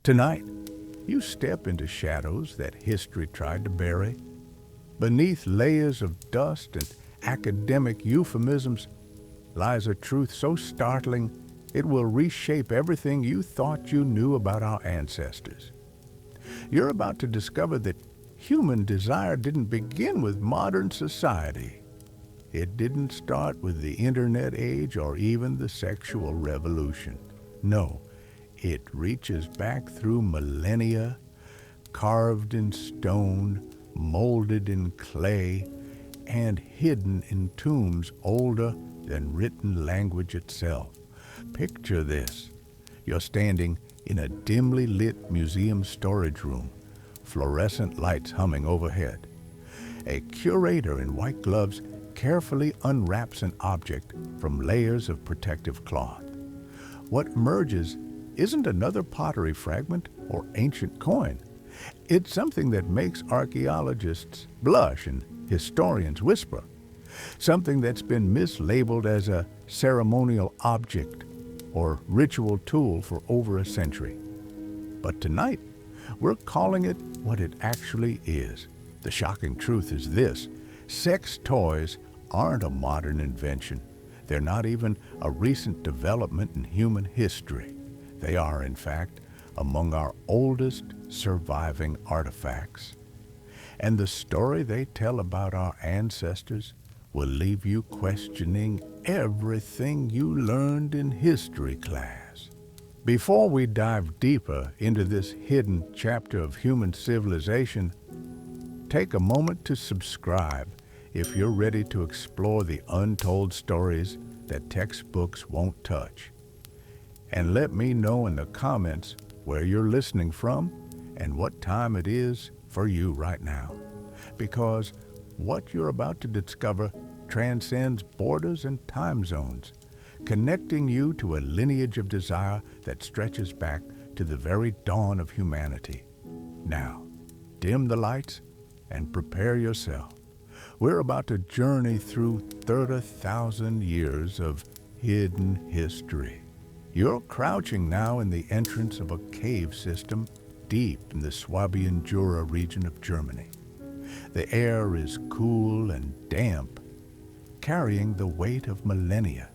Tonight, you step into shadows that history tried to bury. Beneath layers of dust and academic euphemisms lies a truth so startling it will reshape everything you thought you knew about our ancestors. You're about to discover that human desire didn't begin with modern society. It didn't start with the internet age or even the sexual revolution. No, it reaches back through millennia, carved in stone, molded in clay, and hidden in tombs older than written language itself. Picture this. You're standing in a dimly lit museum storage room, fluorescent lights humming overhead. A curator in white gloves carefully unwraps an object from layers of protective cloth. What emerges isn't another pottery fragment or ancient coin. It's something that makes archaeologists blush and historians whisper. Something that's been mislabeled as a ceremonial object or ritual tool for over a century. But tonight, we're calling it what it actually is. The shocking truth is this: sex toys aren't a modern invention. They're not even a recent development in human history. They are, in fact, among our oldest surviving artifacts. And the story they tell about our ancestors will leave you questioning everything you learned in history class. Before we dive deeper into this hidden chapter of human civilization, take a moment to subscribe if you're ready to explore the untold stories that textbooks won't touch. And let me know in the comments where you're listening from and what time it is for you right now. Because what you're about to discover transcends borders and time zones, connecting you to a lineage of desire that stretches back to the very dawn of humanity. Now, dim the lights and prepare yourself. We're about to journey through 30,000 years of hidden history. You're crouching now in the entrance of a cave system deep in the Swabian Jura region of Germany. The air is cool and damp, carrying the weight of millennia.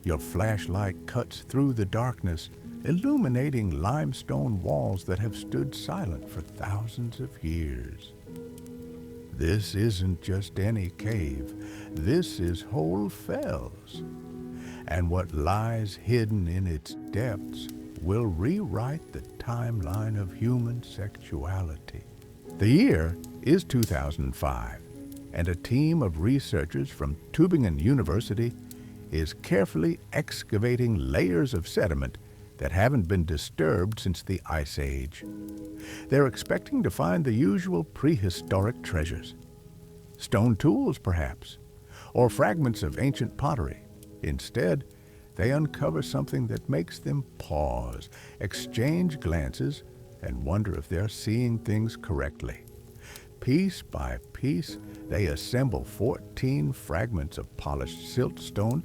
Your flashlight cuts through the darkness, illuminating limestone walls that have stood silent for thousands of years. This isn't just any cave. This is whole fells. And what lies hidden in its depths will rewrite the timeline of human sexuality. The year is 2005, and a team of researchers from Tübingen University is carefully excavating layers of sediment that haven't been disturbed since the Ice Age. They're expecting to find the usual prehistoric treasures. Stone tools, perhaps, or fragments of ancient pottery. Instead, they uncover something that makes them pause, exchange glances, and wonder if they're seeing things correctly. Piece by piece, they assemble 14 fragments of polished siltstone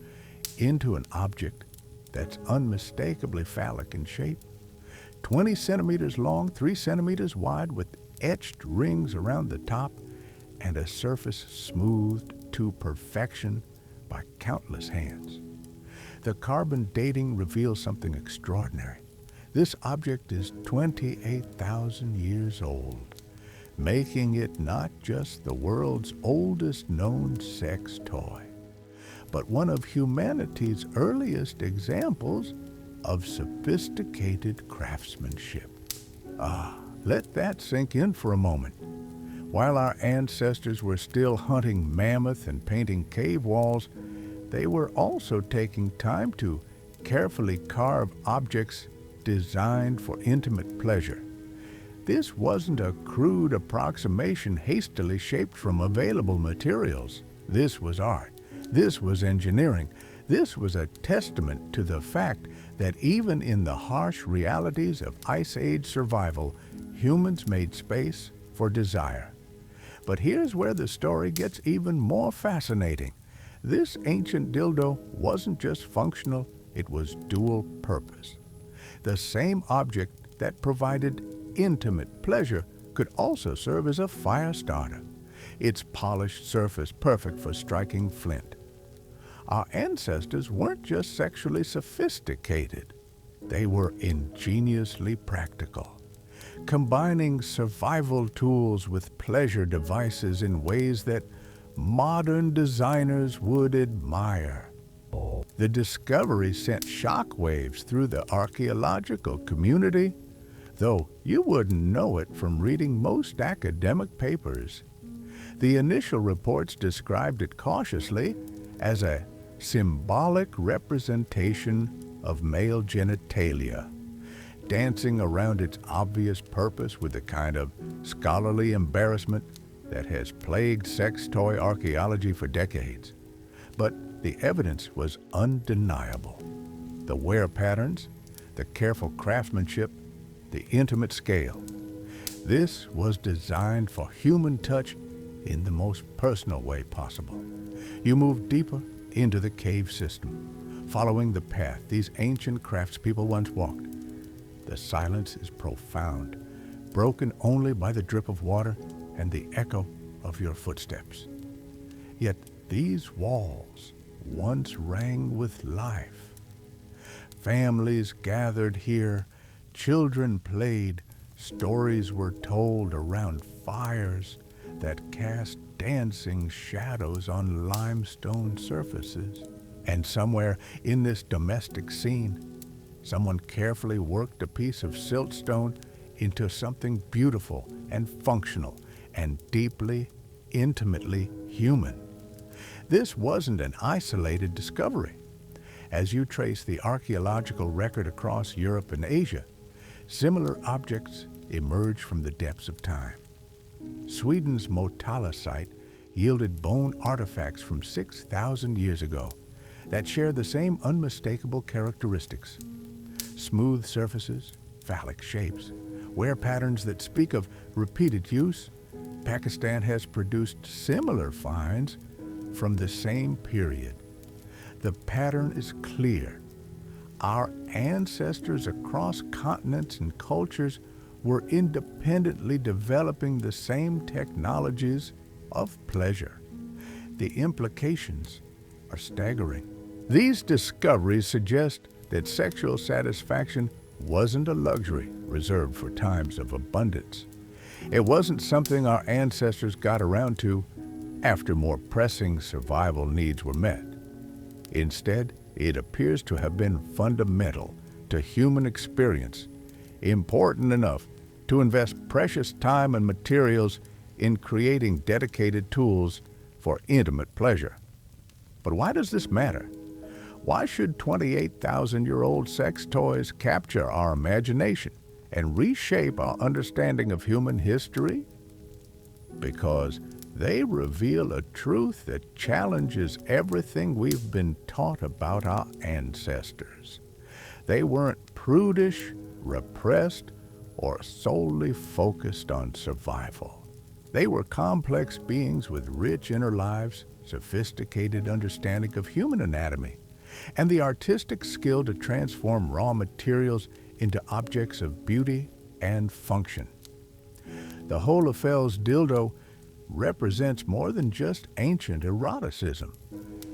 into an object that's unmistakably phallic in shape. 20 centimeters long, 3 centimeters wide, with etched rings around the top, and a surface smoothed to perfection by countless hands. The carbon dating reveals something extraordinary. This object is 28,000 years old, making it not just the world's oldest known sex toy, but one of humanity's earliest examples of sophisticated craftsmanship. Let that sink in for a moment. While our ancestors were still hunting mammoth and painting cave walls, they were also taking time to carefully carve objects designed for intimate pleasure. This wasn't a crude approximation hastily shaped from available materials. This was art. This was engineering. This was a testament to the fact that even in the harsh realities of Ice Age survival, humans made space for desire. But here's where the story gets even more fascinating. This ancient dildo wasn't just functional, it was dual purpose. The same object that provided intimate pleasure could also serve as a fire starter, its polished surface perfect for striking flint. Our ancestors weren't just sexually sophisticated, they were ingeniously practical, combining survival tools with pleasure devices in ways that modern designers would admire. The discovery sent shockwaves through the archaeological community, though you wouldn't know it from reading most academic papers. The initial reports described it cautiously as a symbolic representation of male genitalia, dancing around its obvious purpose with the kind of scholarly embarrassment that has plagued sex toy archaeology for decades. But the evidence was undeniable. The wear patterns, the careful craftsmanship, the intimate scale. This was designed for human touch in the most personal way possible. You move deeper into the cave system, following the path these ancient craftspeople once walked. The silence is profound, broken only by the drip of water and the echo of your footsteps. Yet these walls once rang with life. Families gathered here, children played, stories were told around fires that cast dancing shadows on limestone surfaces. And somewhere in this domestic scene, someone carefully worked a piece of siltstone into something beautiful and functional and deeply, intimately human. This wasn't an isolated discovery. As you trace the archaeological record across Europe and Asia, similar objects emerge from the depths of time. Sweden's Motala site yielded bone artifacts from 6,000 years ago that share the same unmistakable characteristics. Smooth surfaces, phallic shapes, wear patterns that speak of repeated use. Pakistan has produced similar finds from the same period. The pattern is clear. Our ancestors across continents and cultures were independently developing the same technologies of pleasure. The implications are staggering. These discoveries suggest that sexual satisfaction wasn't a luxury reserved for times of abundance. It wasn't something our ancestors got around to after more pressing survival needs were met. Instead, it appears to have been fundamental to human experience, important enough to invest precious time and materials in creating dedicated tools for intimate pleasure. But why does this matter? Why should 28,000-year-old sex toys capture our imagination and reshape our understanding of human history? Because they reveal a truth that challenges everything we've been taught about our ancestors. They weren't prudish, repressed, or solely focused on survival. They were complex beings with rich inner lives, sophisticated understanding of human anatomy, and the artistic skill to transform raw materials into objects of beauty and function. The Holofel's dildo represents more than just ancient eroticism.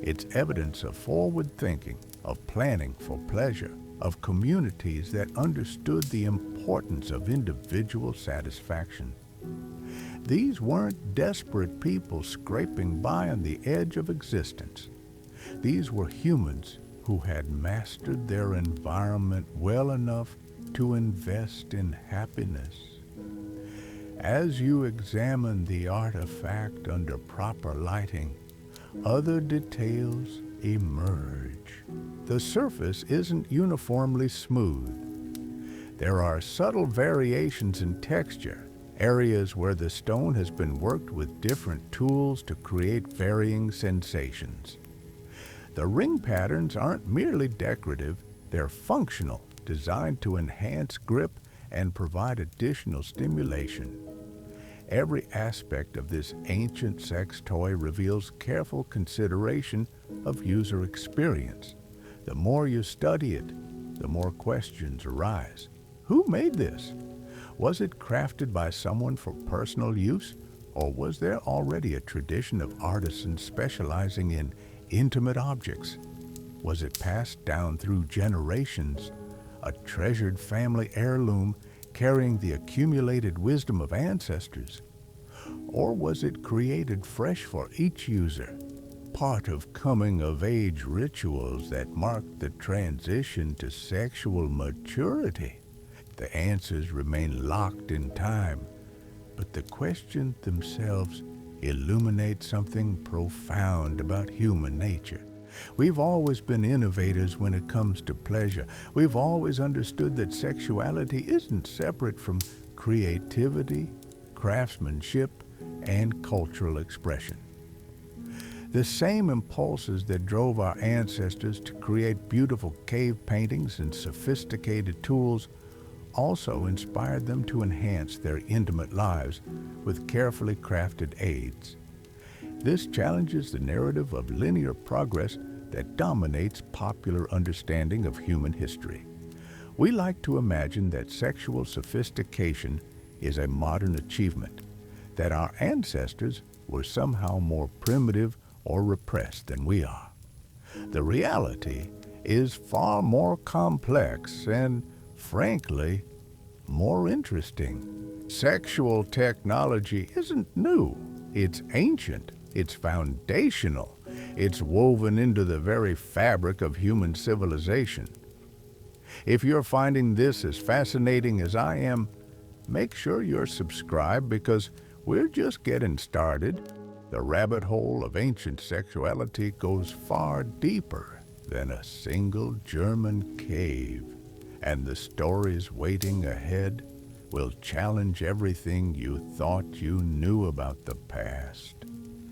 It's evidence of forward thinking, of planning for pleasure, of communities that understood the importance of individual satisfaction. These weren't desperate people scraping by on the edge of existence. These were humans who had mastered their environment well enough to invest in happiness. As you examine the artifact under proper lighting, other details emerge. The surface isn't uniformly smooth. There are subtle variations in texture, areas where the stone has been worked with different tools to create varying sensations. The ring patterns aren't merely decorative, they're functional, designed to enhance grip and provide additional stimulation. Every aspect of this ancient sex toy reveals careful consideration of user experience. The more you study it, the more questions arise. Who made this? Was it crafted by someone for personal use, or was there already a tradition of artisans specializing in intimate objects? Was it passed down through generations, a treasured family heirloom carrying the accumulated wisdom of ancestors? Or was it created fresh for each user, part of coming-of-age rituals that marked the transition to sexual maturity? The answers remain locked in time, but the questions themselves illuminate something profound about human nature. We've always been innovators when it comes to pleasure. We've always understood that sexuality isn't separate from creativity, craftsmanship, and cultural expression. The same impulses that drove our ancestors to create beautiful cave paintings and sophisticated tools also inspired them to enhance their intimate lives with carefully crafted aids. This challenges the narrative of linear progress that dominates popular understanding of human history. We like to imagine that sexual sophistication is a modern achievement, that our ancestors were somehow more primitive or repressed than we are. The reality is far more complex and, frankly, more interesting. Sexual technology isn't new. It's ancient. It's foundational. It's woven into the very fabric of human civilization. If you're finding this as fascinating as I am, make sure you're subscribed because we're just getting started. The rabbit hole of ancient sexuality goes far deeper than a single German cave, and the stories waiting ahead will challenge everything you thought you knew about the past.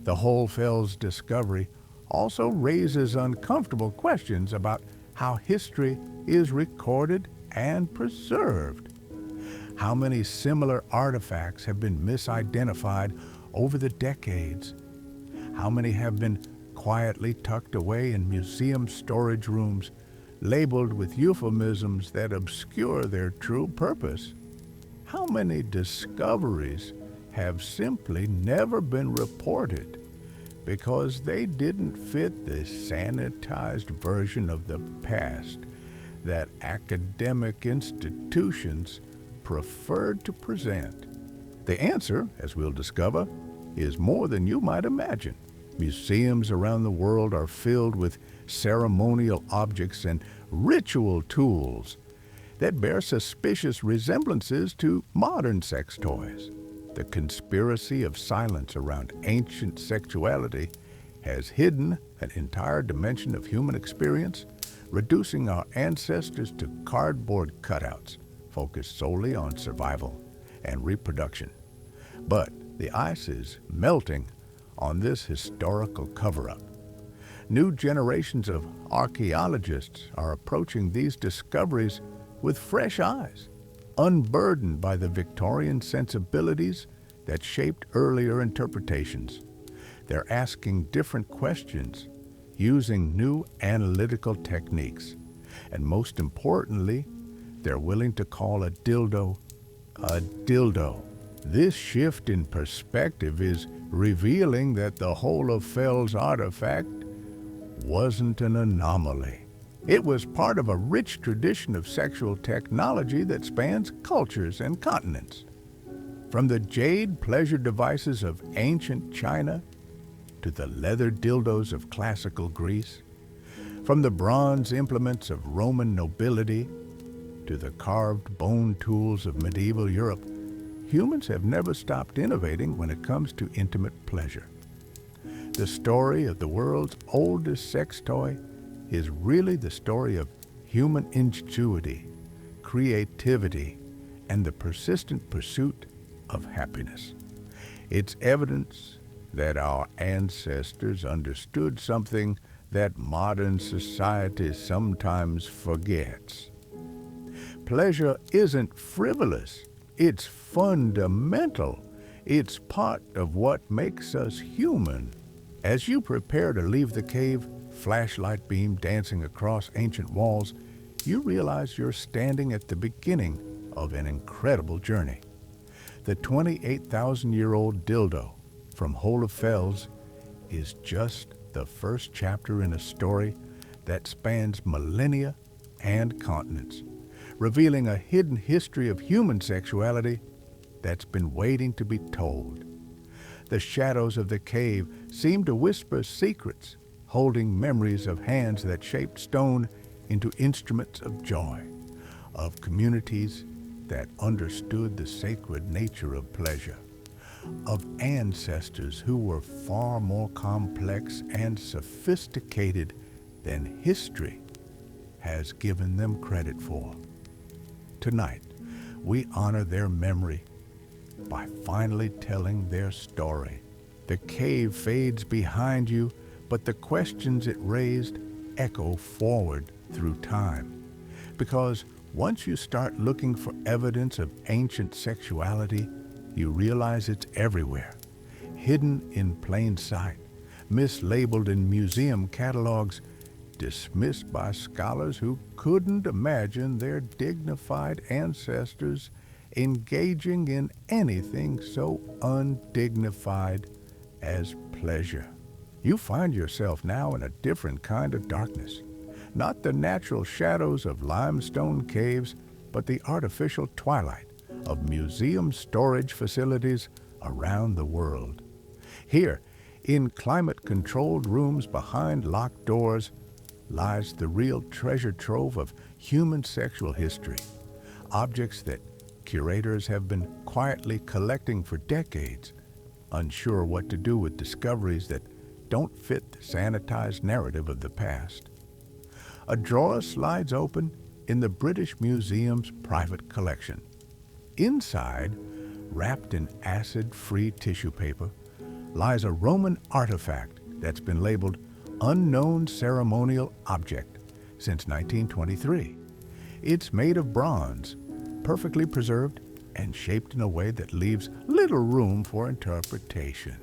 The Hohlfeld's discovery also raises uncomfortable questions about how history is recorded and preserved. How many similar artifacts have been misidentified over the decades? How many have been quietly tucked away in museum storage rooms, labeled with euphemisms that obscure their true purpose? How many discoveries have simply never been reported because they didn't fit the sanitized version of the past that academic institutions preferred to present? The answer, as we'll discover, is more than you might imagine. Museums around the world are filled with ceremonial objects and ritual tools that bear suspicious resemblances to modern sex toys. The conspiracy of silence around ancient sexuality has hidden an entire dimension of human experience, reducing our ancestors to cardboard cutouts focused solely on survival and reproduction. But the ice is melting on this historical cover-up. New generations of archaeologists are approaching these discoveries with fresh eyes, unburdened by the Victorian sensibilities that shaped earlier interpretations. They're asking different questions, using new analytical techniques, and most importantly, they're willing to call a dildo a dildo. This shift in perspective is revealing that the Hohlfeld's artifact wasn't an anomaly. It was part of a rich tradition of sexual technology that spans cultures and continents. From the jade pleasure devices of ancient China to the leather dildos of classical Greece, from the bronze implements of Roman nobility to the carved bone tools of medieval Europe, humans have never stopped innovating when it comes to intimate pleasure. The story of the world's oldest sex toy is really the story of human ingenuity, creativity, and the persistent pursuit of happiness. It's evidence that our ancestors understood something that modern society sometimes forgets. Pleasure isn't frivolous, it's fundamental. It's part of what makes us human. As you prepare to leave the cave, flashlight beam dancing across ancient walls, you realize you're standing at the beginning of an incredible journey. The 28,000-year-old dildo from Hohlefels is just the first chapter in a story that spans millennia and continents, revealing a hidden history of human sexuality that's been waiting to be told. The shadows of the cave seem to whisper secrets, holding memories of hands that shaped stone into instruments of joy, of communities that understood the sacred nature of pleasure, of ancestors who were far more complex and sophisticated than history has given them credit for. Tonight, we honor their memory by finally telling their story. The cave fades behind you, but the questions it raised echo forward through time. Because once you start looking for evidence of ancient sexuality, you realize it's everywhere, hidden in plain sight, mislabeled in museum catalogs, dismissed by scholars who couldn't imagine their dignified ancestors engaging in anything so undignified as pleasure. You find yourself now in a different kind of darkness. Not the natural shadows of limestone caves, but the artificial twilight of museum storage facilities around the world. Here, in climate-controlled rooms behind locked doors, lies the real treasure trove of human sexual history, objects that curators have been quietly collecting for decades, unsure what to do with discoveries that don't fit the sanitized narrative of the past. A drawer slides open in the British Museum's private collection. Inside, wrapped in acid-free tissue paper, lies a Roman artifact that's been labeled Unknown Ceremonial Object since 1923. It's made of bronze, perfectly preserved and shaped in a way that leaves little room for interpretation.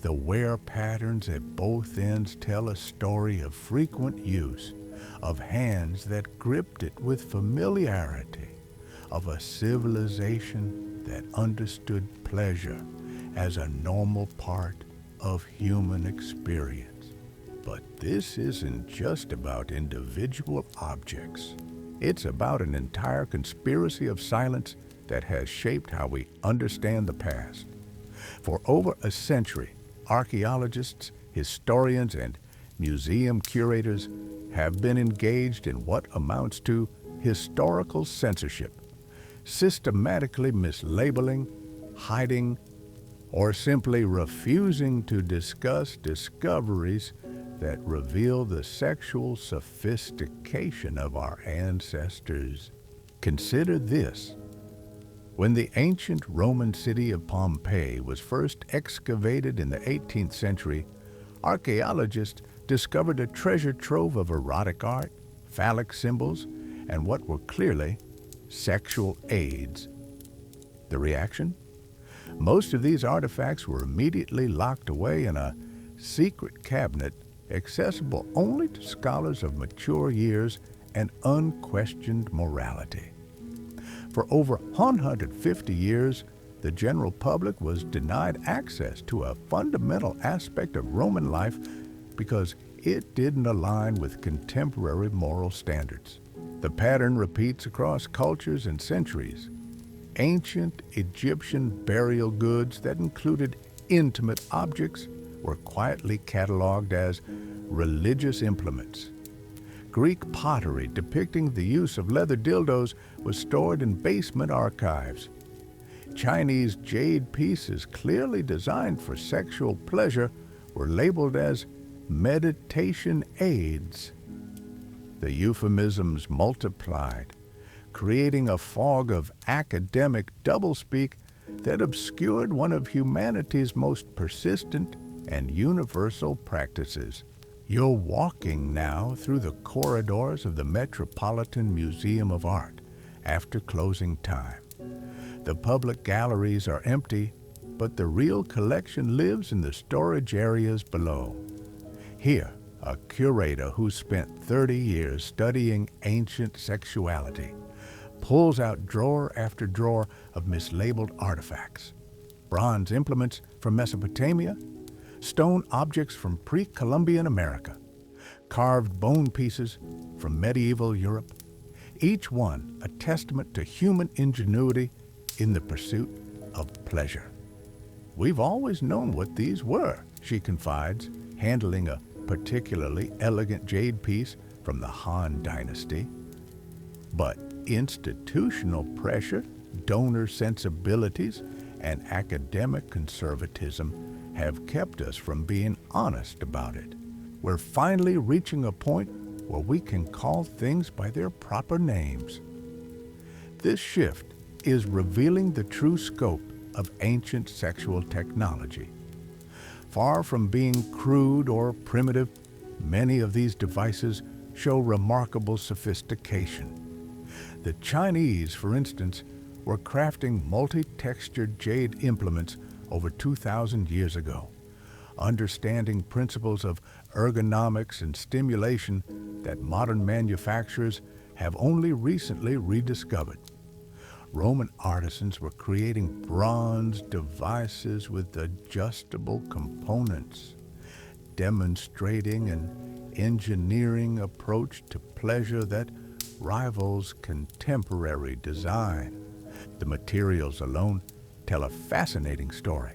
The wear patterns at both ends tell a story of frequent use, of hands that gripped it with familiarity, of a civilization that understood pleasure as a normal part of human experience. But this isn't just about individual objects. It's about an entire conspiracy of silence that has shaped how we understand the past. For over a century, archaeologists, historians, and museum curators have been engaged in what amounts to historical censorship, systematically mislabeling, hiding, or simply refusing to discuss discoveries that reveal the sexual sophistication of our ancestors. Consider this. When the ancient Roman city of Pompeii was first excavated in the 18th century, archaeologists discovered a treasure trove of erotic art, phallic symbols, and what were clearly sexual aids. The reaction? Most of these artifacts were immediately locked away in a secret cabinet accessible only to scholars of mature years and unquestioned morality. For over 150 years, the general public was denied access to a fundamental aspect of Roman life because it didn't align with contemporary moral standards. The pattern repeats across cultures and centuries. Ancient Egyptian burial goods that included intimate objects were quietly cataloged as religious implements. Greek pottery depicting the use of leather dildos was stored in basement archives. Chinese jade pieces clearly designed for sexual pleasure were labeled as meditation aids. The euphemisms multiplied, creating a fog of academic doublespeak that obscured one of humanity's most persistent and universal practices. You're walking now through the corridors of the Metropolitan Museum of Art after closing time. The public galleries are empty, but the real collection lives in the storage areas below. Here, a curator who spent 30 years studying ancient sexuality pulls out drawer after drawer of mislabeled artifacts. Bronze implements from Mesopotamia, stone objects from pre-Columbian America, carved bone pieces from medieval Europe, each one a testament to human ingenuity in the pursuit of pleasure. "We've always known what these were," she confides, handling a particularly elegant jade piece from the Han Dynasty. But institutional pressure, donor sensibilities, and academic conservatism have kept us from being honest about it. We're finally reaching a point where we can call things by their proper names. This shift is revealing the true scope of ancient sexual technology. Far from being crude or primitive, many of these devices show remarkable sophistication. The Chinese, for instance, were crafting multi-textured jade implements over 2,000 years ago, understanding principles of ergonomics and stimulation that modern manufacturers have only recently rediscovered. Roman artisans were creating bronze devices with adjustable components, demonstrating an engineering approach to pleasure that rivals contemporary design. The materials alone tell a fascinating story.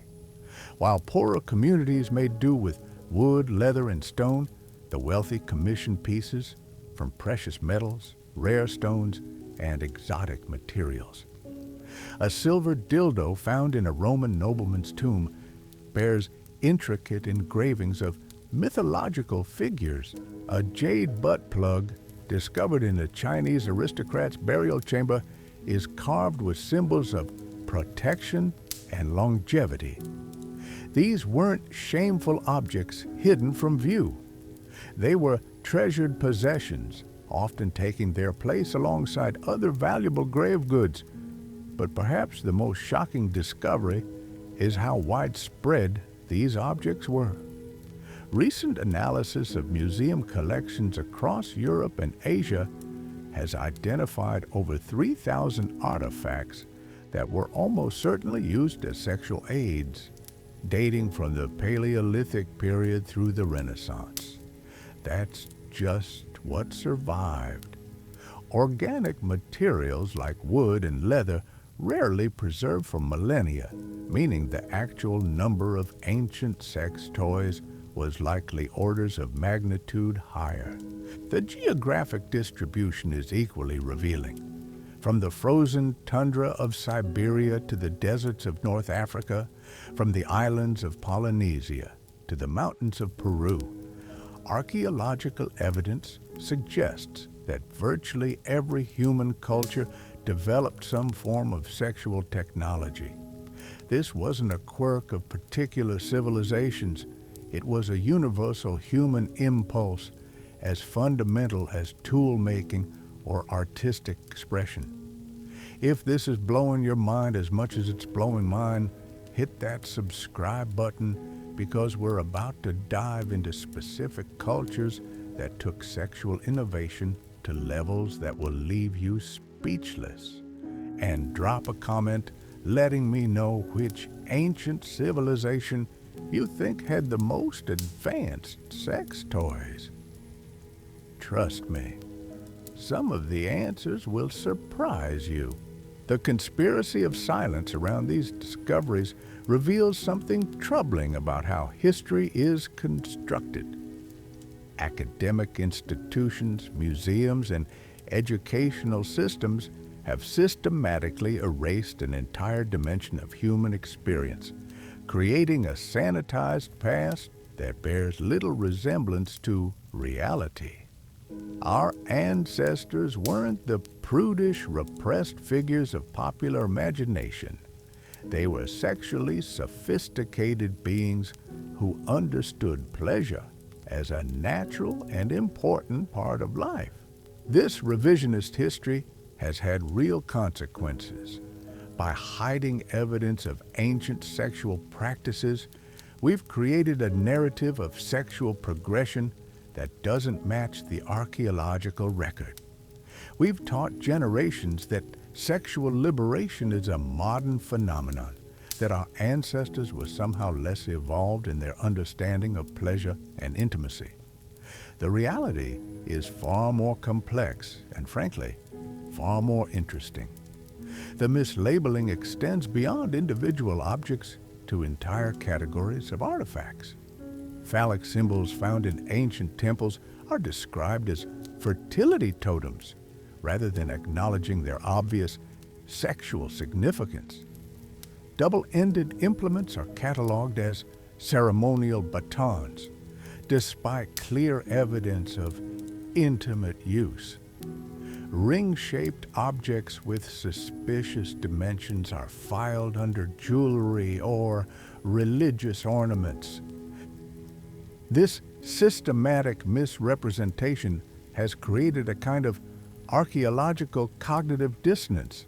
While poorer communities made do with wood, leather, and stone, the wealthy commissioned pieces from precious metals, rare stones, and exotic materials. A silver dildo found in a Roman nobleman's tomb bears intricate engravings of mythological figures. A jade butt plug discovered in a Chinese aristocrat's burial chamber is carved with symbols of protection and longevity. These weren't shameful objects hidden from view. They were treasured possessions, often taking their place alongside other valuable grave goods. But perhaps the most shocking discovery is how widespread these objects were. Recent analysis of museum collections across Europe and Asia has identified over 3,000 artifacts that were almost certainly used as sexual aids, dating from the Paleolithic period through the Renaissance. That's just what survived. Organic materials like wood and leather rarely preserved for millennia, meaning the actual number of ancient sex toys was likely orders of magnitude higher. The geographic distribution is equally revealing. From the frozen tundra of Siberia to the deserts of North Africa, from the islands of Polynesia to the mountains of Peru, archaeological evidence suggests that virtually every human culture developed some form of sexual technology. This wasn't a quirk of particular civilizations. It was a universal human impulse, as fundamental as tool-making or artistic expression. If this is blowing your mind as much as it's blowing mine, hit that subscribe button, because we're about to dive into specific cultures that took sexual innovation to levels that will leave you speechless. And drop a comment letting me know which ancient civilization you think had the most advanced sex toys. Trust me, some of the answers will surprise you. The conspiracy of silence around these discoveries reveals something troubling about how history is constructed. Academic institutions, museums, and educational systems have systematically erased an entire dimension of human experience, creating a sanitized past that bears little resemblance to reality. Our ancestors weren't the prudish, repressed figures of popular imagination. They were sexually sophisticated beings who understood pleasure as a natural and important part of life. This revisionist history has had real consequences. By hiding evidence of ancient sexual practices, we've created a narrative of sexual progression that doesn't match the archaeological record. We've taught generations that sexual liberation is a modern phenomenon, that our ancestors were somehow less evolved in their understanding of pleasure and intimacy. The reality is far more complex and, frankly, far more interesting. The mislabeling extends beyond individual objects to entire categories of artifacts. Phallic symbols found in ancient temples are described as fertility totems, rather than acknowledging their obvious sexual significance. Double-ended implements are cataloged as ceremonial batons, despite clear evidence of intimate use. Ring-shaped objects with suspicious dimensions are filed under jewelry or religious ornaments. This systematic misrepresentation has created a kind of archaeological cognitive dissonance.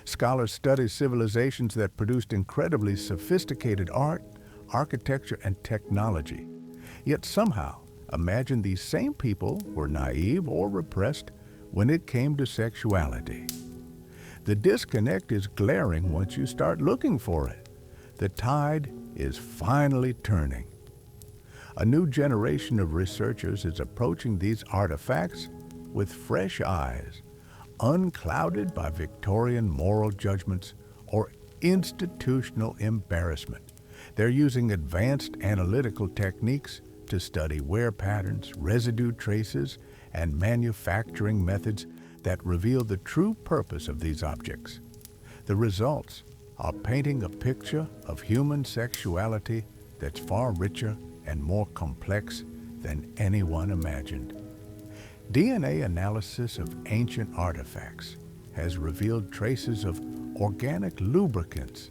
Scholars study civilizations that produced incredibly sophisticated art, architecture, and technology, yet somehow imagine these same people were naive or repressed when it came to sexuality. The disconnect is glaring once you start looking for it. The tide is finally turning. A new generation of researchers is approaching these artifacts with fresh eyes, unclouded by Victorian moral judgments or institutional embarrassment. They're using advanced analytical techniques to study wear patterns, residue traces, and manufacturing methods that reveal the true purpose of these objects. The results are painting a picture of human sexuality that's far richer and more complex than anyone imagined. DNA analysis of ancient artifacts has revealed traces of organic lubricants,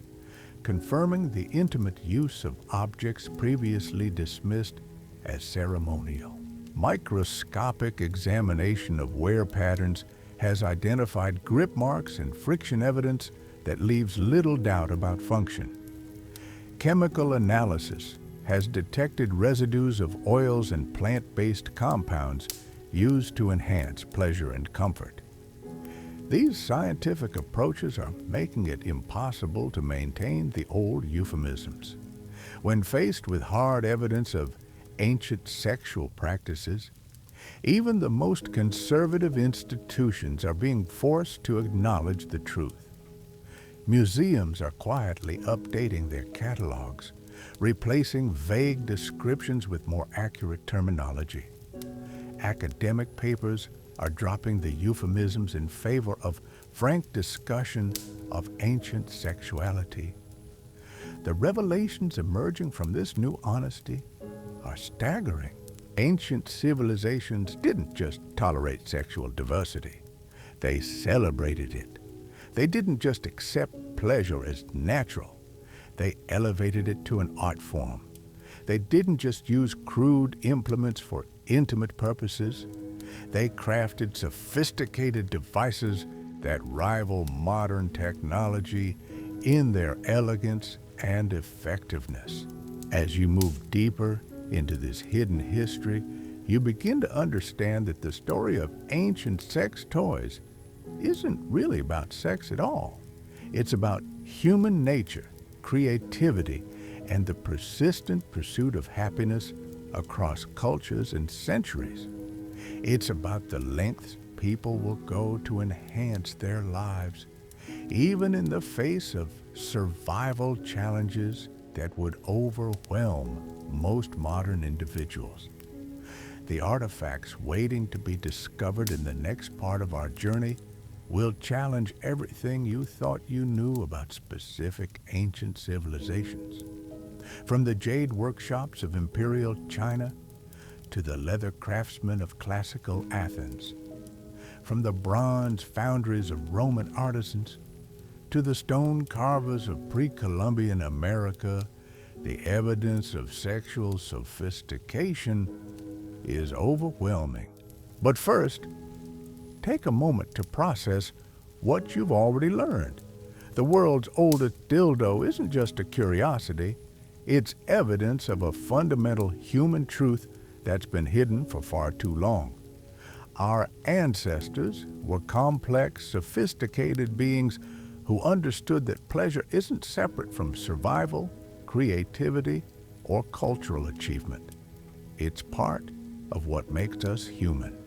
confirming the intimate use of objects previously dismissed as ceremonial. Microscopic examination of wear patterns has identified grip marks and friction evidence that leaves little doubt about function. Chemical analysis has detected residues of oils and plant-based compounds used to enhance pleasure and comfort. These scientific approaches are making it impossible to maintain the old euphemisms. When faced with hard evidence of ancient sexual practices, even the most conservative institutions are being forced to acknowledge the truth. Museums are quietly updating their catalogs, replacing vague descriptions with more accurate terminology. Academic papers are dropping the euphemisms in favor of frank discussion of ancient sexuality. The revelations emerging from this new honesty are staggering. Ancient civilizations didn't just tolerate sexual diversity, they celebrated it. They didn't just accept pleasure as natural, they elevated it to an art form. They didn't just use crude implements for intimate purposes, they crafted sophisticated devices that rival modern technology in their elegance and effectiveness. As you move deeper into this hidden history, you begin to understand that the story of ancient sex toys isn't really about sex at all. It's about human nature, creativity, and the persistent pursuit of happiness across cultures and centuries. It's about the lengths people will go to enhance their lives, even in the face of survival challenges that would overwhelm most modern individuals. The artifacts waiting to be discovered in the next part of our journey will challenge everything you thought you knew about specific ancient civilizations. From the jade workshops of imperial China to the leather craftsmen of classical Athens, from the bronze foundries of Roman artisans to the stone carvers of pre-Columbian America, the evidence of sexual sophistication is overwhelming. But first, take a moment to process what you've already learned. The world's oldest dildo isn't just a curiosity, it's evidence of a fundamental human truth that's been hidden for far too long. Our ancestors were complex, sophisticated beings who understood that pleasure isn't separate from survival, creativity, or cultural achievement. It's part of what makes us human.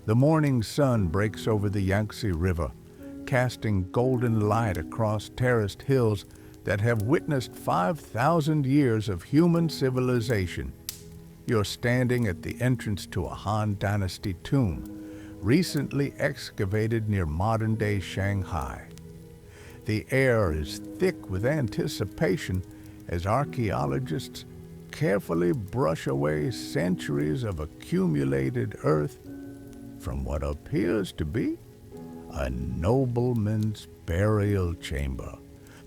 The morning sun breaks over the Yangtze River, casting golden light across terraced hills that have witnessed 5,000 years of human civilization. You're standing at the entrance to a Han Dynasty tomb, recently excavated near modern-day Shanghai. The air is thick with anticipation as archaeologists carefully brush away centuries of accumulated earth from what appears to be a nobleman's burial chamber.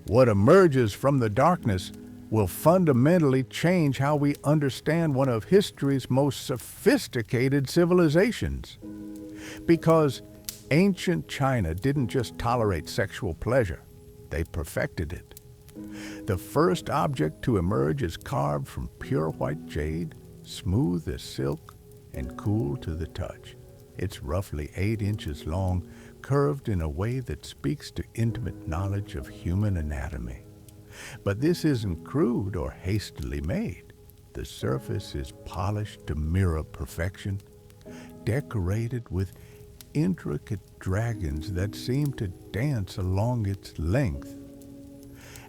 What emerges from the darkness will fundamentally change how we understand one of history's most sophisticated civilizations. Because ancient China didn't just tolerate sexual pleasure, they perfected it. The first object to emerge is carved from pure white jade, smooth as silk and cool to the touch. It's roughly 8 inches long, curved in a way that speaks to intimate knowledge of human anatomy. But this isn't crude or hastily made. The surface is polished to mirror perfection, decorated with intricate dragons that seem to dance along its length.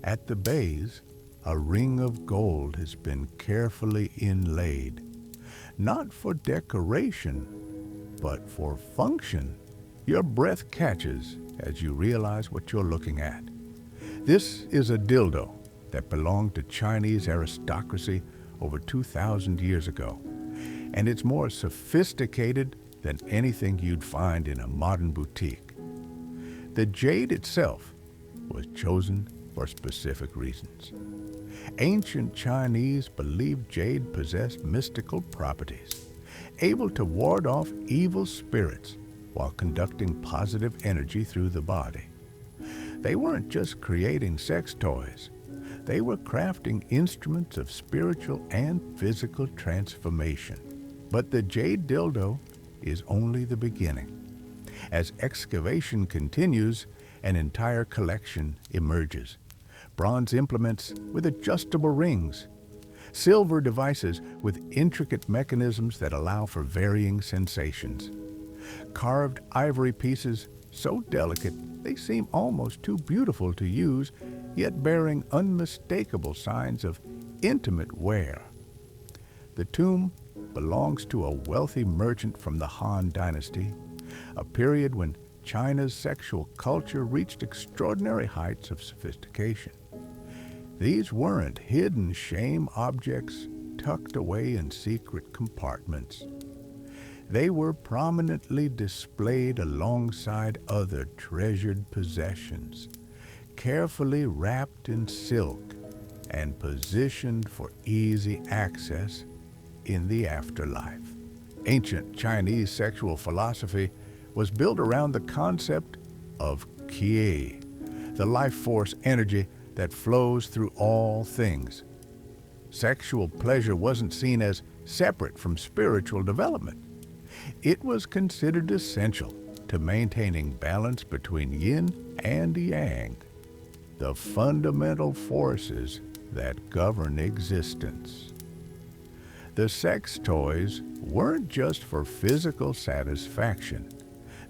At the base, a ring of gold has been carefully inlaid, not for decoration, but for function. Your breath catches as you realize what you're looking at. This is a dildo that belonged to Chinese aristocracy over 2,000 years ago, and it's more sophisticated than anything you'd find in a modern boutique. The jade itself was chosen for specific reasons. Ancient Chinese believed jade possessed mystical properties, able to ward off evil spirits while conducting positive energy through the body. They weren't just creating sex toys. They were crafting instruments of spiritual and physical transformation. But the jade dildo is only the beginning. As excavation continues, an entire collection emerges. Bronze implements with adjustable rings, silver devices with intricate mechanisms that allow for varying sensations, carved ivory pieces so delicate they seem almost too beautiful to use, yet bearing unmistakable signs of intimate wear. The tomb belongs to a wealthy merchant from the Han Dynasty, a period when China's sexual culture reached extraordinary heights of sophistication. These weren't hidden shame objects tucked away in secret compartments. They were prominently displayed alongside other treasured possessions, carefully wrapped in silk and positioned for easy access in the afterlife. Ancient Chinese sexual philosophy was built around the concept of qi, the life force energy that flows through all things. Sexual pleasure wasn't seen as separate from spiritual development. It was considered essential to maintaining balance between yin and yang, the fundamental forces that govern existence. The sex toys weren't just for physical satisfaction.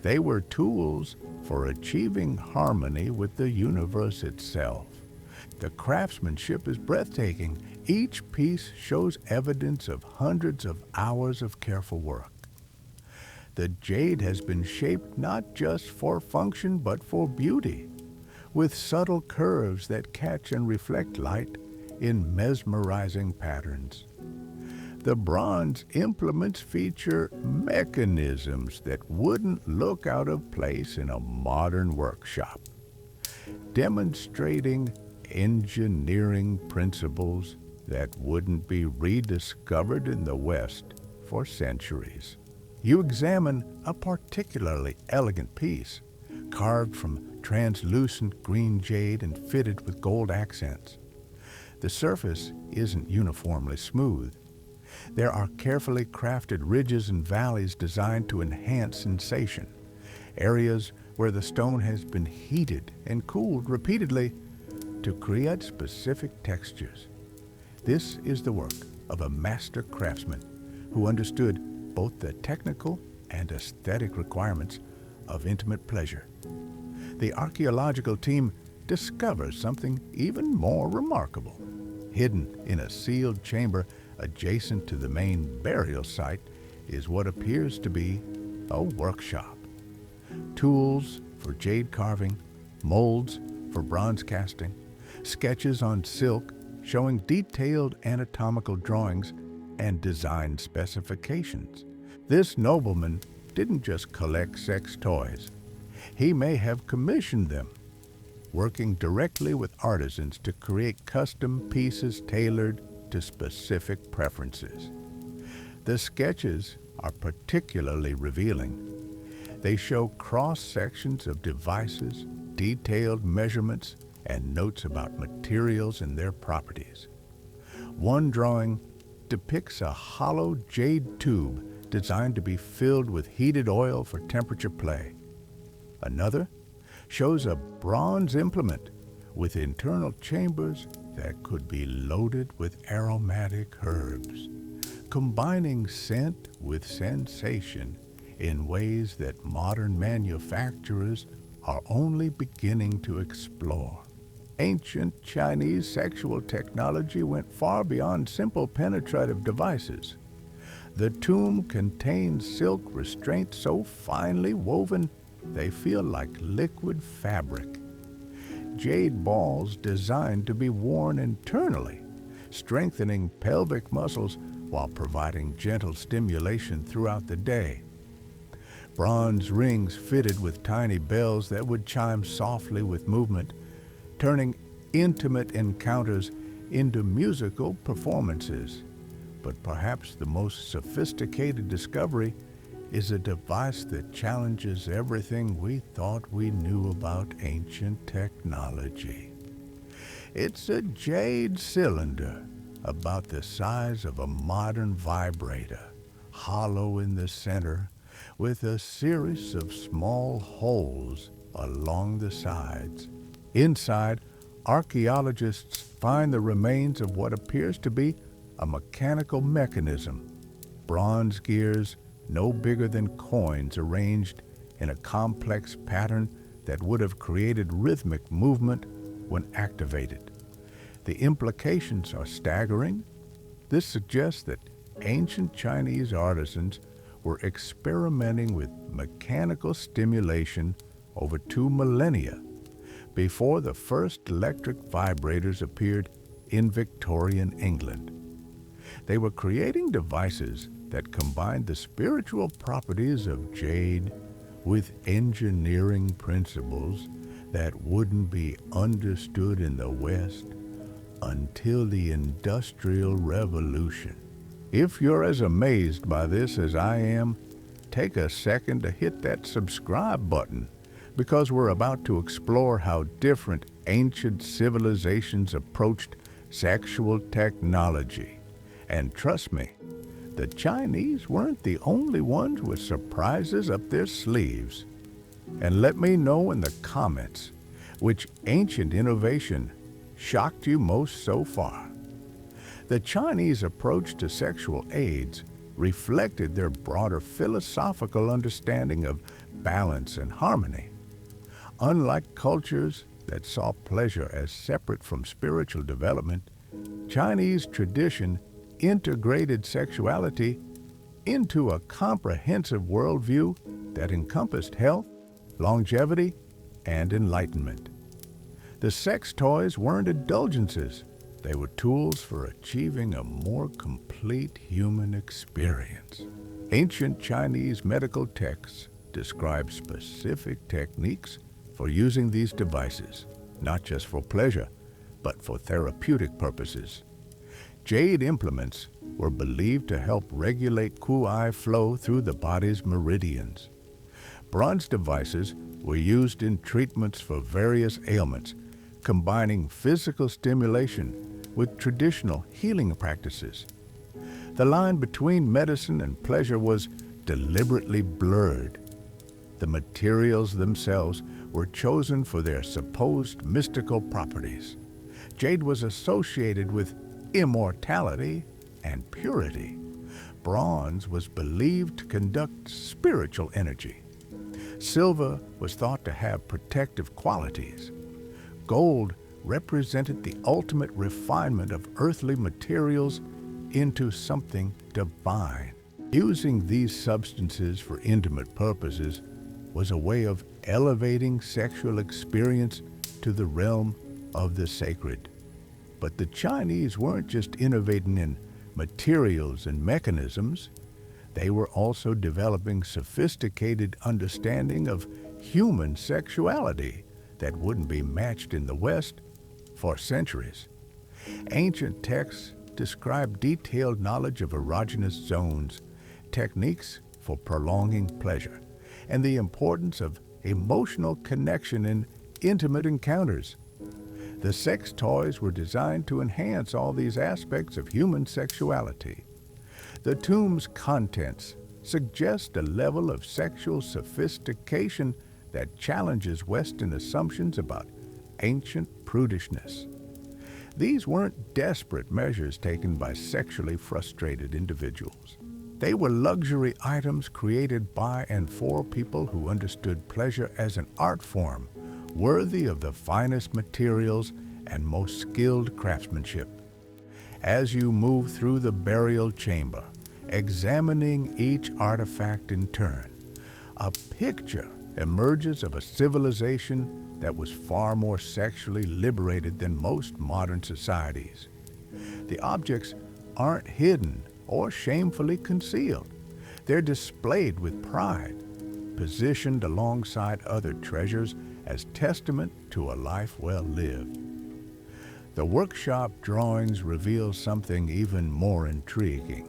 They were tools for achieving harmony with the universe itself. The craftsmanship is breathtaking. Each piece shows evidence of hundreds of hours of careful work. The jade has been shaped not just for function but for beauty, with subtle curves that catch and reflect light in mesmerizing patterns. The bronze implements feature mechanisms that wouldn't look out of place in a modern workshop, demonstrating engineering principles that wouldn't be rediscovered in the West for centuries. You examine a particularly elegant piece, carved from translucent green jade and fitted with gold accents. The surface isn't uniformly smooth. There are carefully crafted ridges and valleys designed to enhance sensation, areas where the stone has been heated and cooled repeatedly to create specific textures. This is the work of a master craftsman who understood both the technical and aesthetic requirements of intimate pleasure. The archaeological team discovers something even more remarkable. Hidden in a sealed chamber adjacent to the main burial site is what appears to be a workshop. Tools for jade carving, molds for bronze casting, sketches on silk showing detailed anatomical drawings and design specifications. This nobleman didn't just collect sex toys. He may have commissioned them, working directly with artisans to create custom pieces tailored to specific preferences. The sketches are particularly revealing. They show cross-sections of devices, detailed measurements, and notes about materials and their properties. One drawing depicts a hollow jade tube designed to be filled with heated oil for temperature play. Another shows a bronze implement with internal chambers that could be loaded with aromatic herbs, combining scent with sensation in ways that modern manufacturers are only beginning to explore. Ancient Chinese sexual technology went far beyond simple penetrative devices. The tomb contains silk restraints so finely woven they feel like liquid fabric. Jade balls designed to be worn internally, strengthening pelvic muscles while providing gentle stimulation throughout the day. Bronze rings fitted with tiny bells that would chime softly with movement, turning intimate encounters into musical performances. But perhaps the most sophisticated discovery is a device that challenges everything we thought we knew about ancient technology. It's a jade cylinder about the size of a modern vibrator, hollow in the center, with a series of small holes along the sides. Inside, archaeologists find the remains of what appears to be a mechanical mechanism. Bronze gears no bigger than coins arranged in a complex pattern that would have created rhythmic movement when activated. The implications are staggering. This suggests that ancient Chinese artisans were experimenting with mechanical stimulation over 2 millennia before the first electric vibrators appeared in Victorian England. They were creating devices that combined the spiritual properties of jade with engineering principles that wouldn't be understood in the West until the Industrial Revolution. If you're as amazed by this as I am, take a second to hit that subscribe button, because we're about to explore how different ancient civilizations approached sexual technology. And trust me, the Chinese weren't the only ones with surprises up their sleeves. And let me know in the comments which ancient innovation shocked you most so far. The Chinese approach to sexual aids reflected their broader philosophical understanding of balance and harmony. Unlike cultures that saw pleasure as separate from spiritual development, Chinese tradition integrated sexuality into a comprehensive worldview that encompassed health, longevity, and enlightenment. The sex toys weren't indulgences. They were tools for achieving a more complete human experience. Ancient Chinese medical texts describe specific techniques for using these devices, not just for pleasure, but for therapeutic purposes. Jade implements were believed to help regulate Qi flow through the body's meridians. Bronze devices were used in treatments for various ailments, combining physical stimulation with traditional healing practices. The line between medicine and pleasure was deliberately blurred. The materials themselves were chosen for their supposed mystical properties. Jade was associated with immortality and purity. Bronze was believed to conduct spiritual energy. Silver was thought to have protective qualities. Gold represented the ultimate refinement of earthly materials into something divine. Using these substances for intimate purposes was a way of elevating sexual experience to the realm of the sacred. But the Chinese weren't just innovating in materials and mechanisms. They were also developing sophisticated understanding of human sexuality that wouldn't be matched in the West for centuries. Ancient texts describe detailed knowledge of erogenous zones, techniques for prolonging pleasure, and the importance of emotional connection in intimate encounters. The sex toys were designed to enhance all these aspects of human sexuality. The tomb's contents suggest a level of sexual sophistication that challenges Western assumptions about ancient prudishness. These weren't desperate measures taken by sexually frustrated individuals. They were luxury items created by and for people who understood pleasure as an art form, worthy of the finest materials and most skilled craftsmanship. As you move through the burial chamber, examining each artifact in turn, a picture emerges of a civilization that was far more sexually liberated than most modern societies. The objects aren't hidden or shamefully concealed. They're displayed with pride, positioned alongside other treasures as testament to a life well lived. The workshop drawings reveal something even more intriguing.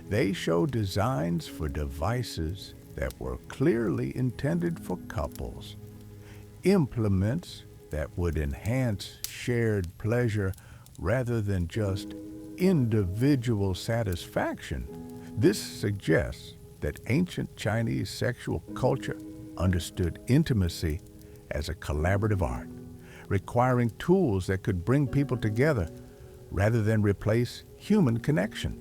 They show designs for devices that were clearly intended for couples, implements that would enhance shared pleasure rather than just individual satisfaction. This suggests that ancient Chinese sexual culture understood intimacy as a collaborative art, requiring tools that could bring people together rather than replace human connection.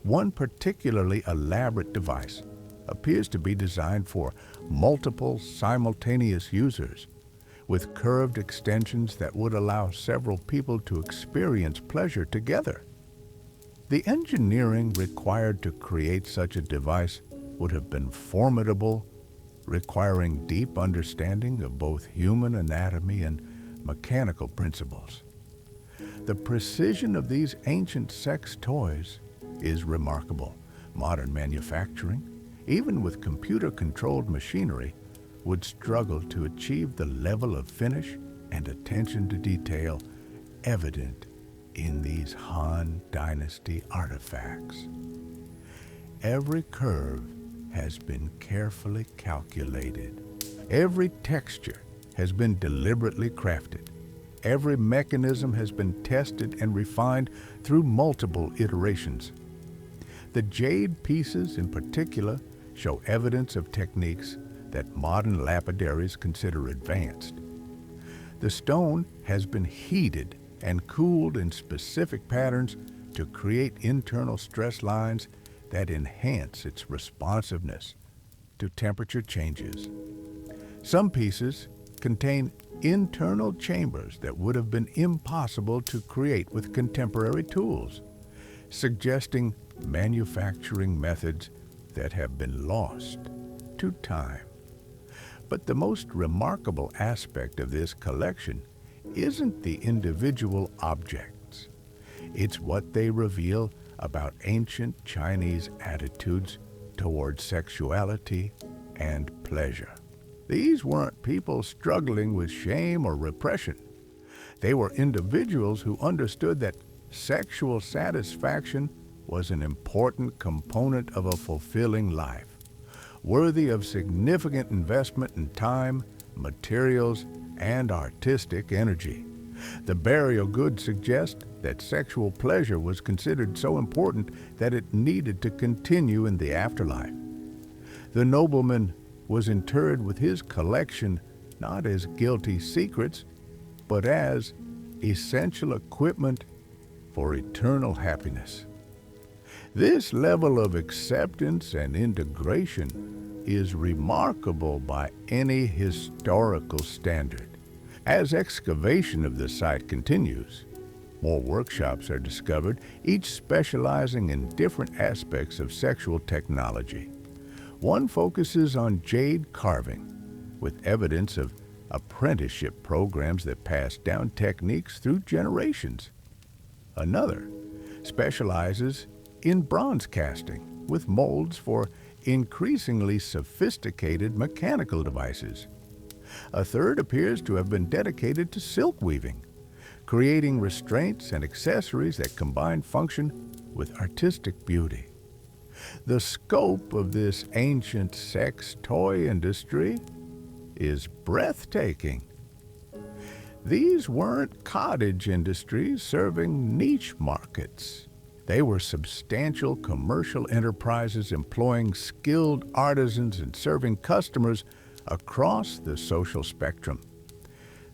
One particularly elaborate device appears to be designed for multiple simultaneous users, with curved extensions that would allow several people to experience pleasure together. The engineering required to create such a device would have been formidable, requiring deep understanding of both human anatomy and mechanical principles. The precision of these ancient sex toys is remarkable. Modern manufacturing, even with computer-controlled machinery, would struggle to achieve the level of finish and attention to detail evident in these Han Dynasty artifacts. Every curve has been carefully calculated. Every texture has been deliberately crafted. Every mechanism has been tested and refined through multiple iterations. The jade pieces in particular show evidence of techniques that modern lapidaries consider advanced. The stone has been heated and cooled in specific patterns to create internal stress lines that enhance its responsiveness to temperature changes. Some pieces contain internal chambers that would have been impossible to create with contemporary tools, suggesting manufacturing methods that have been lost to time. But the most remarkable aspect of this collection isn't the individual objects. It's what they reveal about ancient Chinese attitudes toward sexuality and pleasure. These weren't people struggling with shame or repression. They were individuals who understood that sexual satisfaction was an important component of a fulfilling life, worthy of significant investment in time, materials, and artistic energy. The burial goods suggest that sexual pleasure was considered so important that it needed to continue in the afterlife. The nobleman was interred with his collection not as guilty secrets, but as essential equipment for eternal happiness. This level of acceptance and integration is remarkable by any historical standard. As excavation of the site continues, more workshops are discovered, each specializing in different aspects of sexual technology. One focuses on jade carving, with evidence of apprenticeship programs that pass down techniques through generations. Another specializes in bronze casting, with molds for increasingly sophisticated mechanical devices. A third appears to have been dedicated to silk weaving, creating restraints and accessories that combine function with artistic beauty. The scope of this ancient sex toy industry is breathtaking. These weren't cottage industries serving niche markets. They were substantial commercial enterprises employing skilled artisans and serving customers across the social spectrum.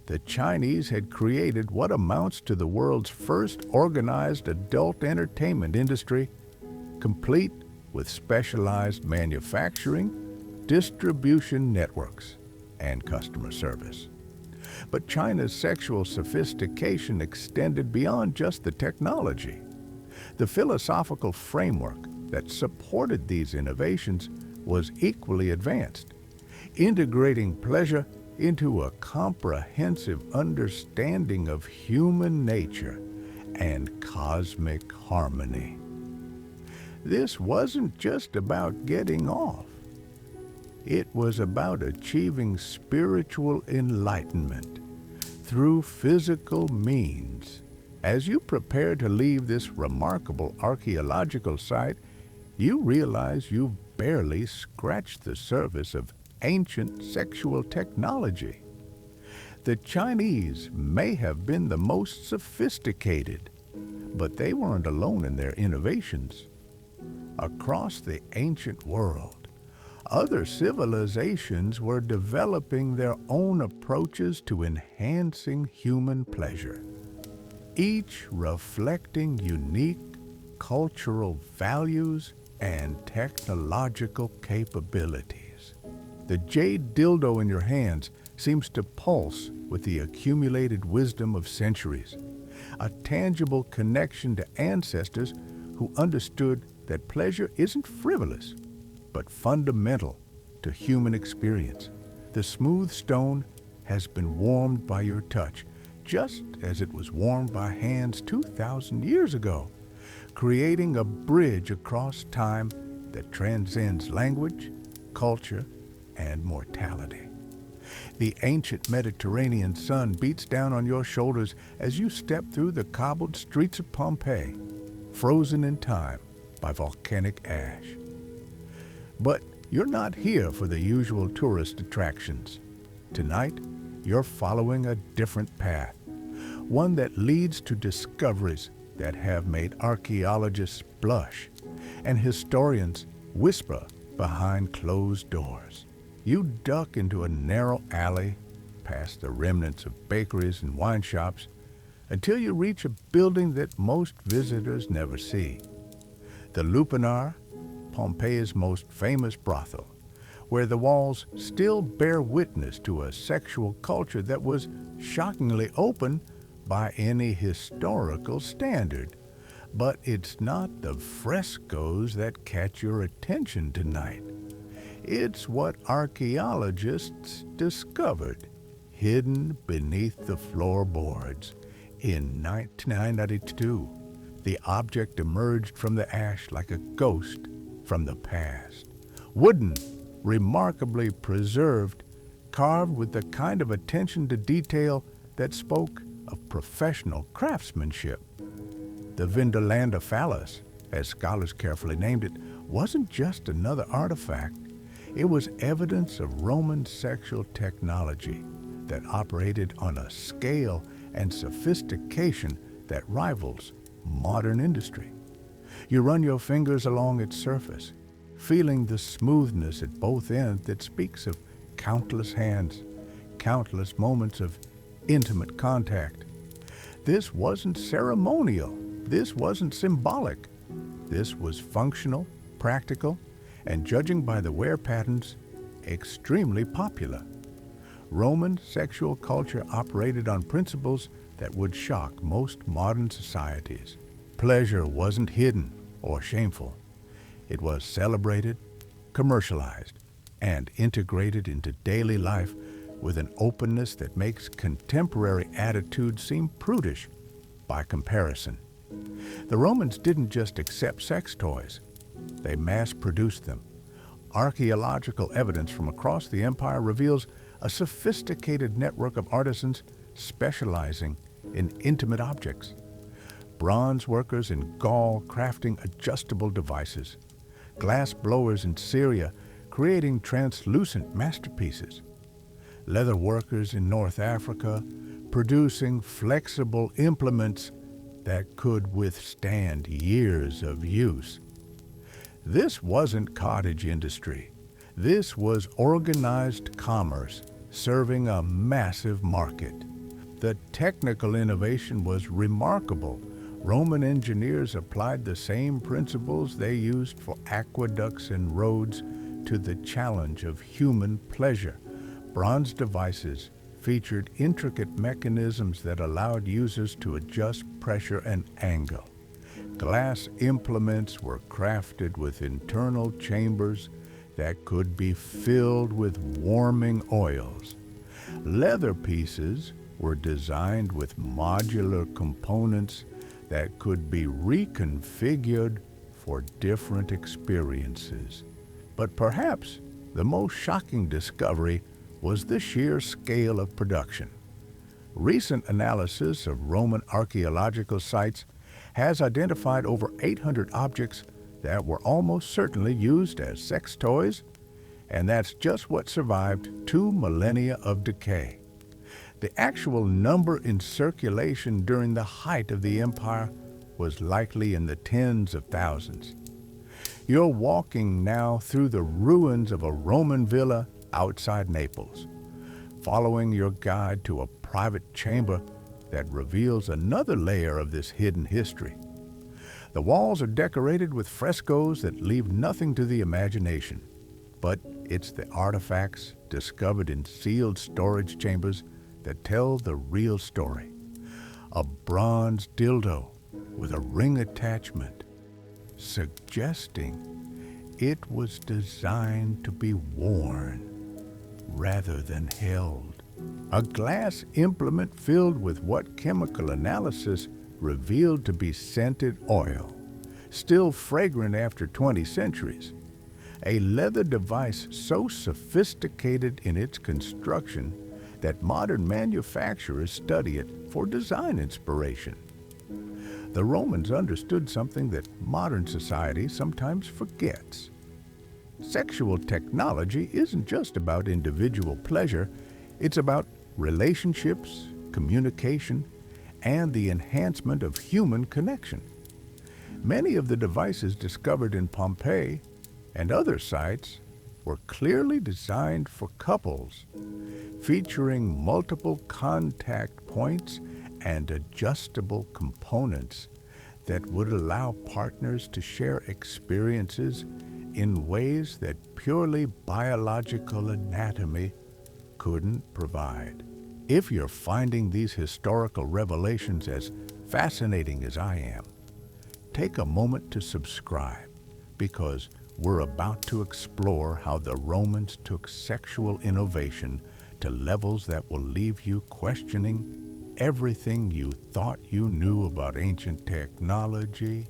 The Chinese had created what amounts to the world's first organized adult entertainment industry, complete with specialized manufacturing, distribution networks, and customer service. But China's sexual sophistication extended beyond just the technology. The philosophical framework that supported these innovations was equally advanced, integrating pleasure into a comprehensive understanding of human nature and cosmic harmony. This wasn't just about getting off. It was about achieving spiritual enlightenment through physical means. As you prepare to leave this remarkable archaeological site, you realize you've barely scratched the surface of ancient sexual technology. The Chinese may have been the most sophisticated, but they weren't alone in their innovations. Across the ancient world, other civilizations were developing their own approaches to enhancing human pleasure, each reflecting unique cultural values and technological capabilities. The jade dildo in your hands seems to pulse with the accumulated wisdom of centuries, a tangible connection to ancestors who understood that pleasure isn't frivolous, but fundamental to human experience. The smooth stone has been warmed by your touch, just as it was warmed by hands 2,000 years ago, creating a bridge across time that transcends language, culture, and mortality. The ancient Mediterranean sun beats down on your shoulders as you step through the cobbled streets of Pompeii, frozen in time by volcanic ash. But you're not here for the usual tourist attractions. Tonight, you're following a different path, one that leads to discoveries that have made archaeologists blush and historians whisper behind closed doors. You duck into a narrow alley, past the remnants of bakeries and wine shops, until you reach a building that most visitors never see. The Lupanar, Pompeii's most famous brothel, where the walls still bear witness to a sexual culture that was shockingly open by any historical standard. But it's not the frescoes that catch your attention tonight. It's what archaeologists discovered hidden beneath the floorboards. In 1992, the object emerged from the ash like a ghost from the past. Wooden, remarkably preserved, carved with the kind of attention to detail that spoke of professional craftsmanship. The Vindolanda phallus, as scholars carefully named it, wasn't just another artifact. It was evidence of Roman sexual technology that operated on a scale and sophistication that rivals modern industry. You run your fingers along its surface, feeling the smoothness at both ends that speaks of countless hands, countless moments of intimate contact. This wasn't ceremonial. This wasn't symbolic. This was functional, practical, and judging by the wear patterns, extremely popular. Roman sexual culture operated on principles that would shock most modern societies. Pleasure wasn't hidden or shameful. It was celebrated, commercialized, and integrated into daily life with an openness that makes contemporary attitudes seem prudish by comparison. The Romans didn't just accept sex toys. They mass-produced them. Archaeological evidence from across the empire reveals a sophisticated network of artisans specializing in intimate objects. Bronze workers in Gaul crafting adjustable devices. Glass blowers in Syria creating translucent masterpieces. Leather workers in North Africa producing flexible implements that could withstand years of use. This wasn't cottage industry. This was organized commerce serving a massive market. The technical innovation was remarkable. Roman engineers applied the same principles they used for aqueducts and roads to the challenge of human pleasure. Bronze devices featured intricate mechanisms that allowed users to adjust pressure and angle. Glass implements were crafted with internal chambers that could be filled with warming oils. Leather pieces were designed with modular components that could be reconfigured for different experiences. But perhaps the most shocking discovery was the sheer scale of production. Recent analysis of Roman archaeological sites has identified over 800 objects that were almost certainly used as sex toys, and that's just what survived 2 millennia of decay. The actual number in circulation during the height of the empire was likely in the tens of thousands. You're walking now through the ruins of a Roman villa outside Naples, following your guide to a private chamber that reveals another layer of this hidden history. The walls are decorated with frescoes that leave nothing to the imagination, but it's the artifacts discovered in sealed storage chambers that tell the real story. A bronze dildo with a ring attachment, suggesting it was designed to be worn rather than held. A glass implement filled with what chemical analysis revealed to be scented oil, still fragrant after 20 centuries. A leather device so sophisticated in its construction that modern manufacturers study it for design inspiration. The Romans understood something that modern society sometimes forgets. Sexual technology isn't just about individual pleasure, it's about relationships, communication, and the enhancement of human connection. Many of the devices discovered in Pompeii and other sites were clearly designed for couples, featuring multiple contact points and adjustable components that would allow partners to share experiences in ways that purely biological anatomy couldn't provide. If you're finding these historical revelations as fascinating as I am, take a moment to subscribe, because we're about to explore how the Romans took sexual innovation to levels that will leave you questioning everything you thought you knew about ancient technology.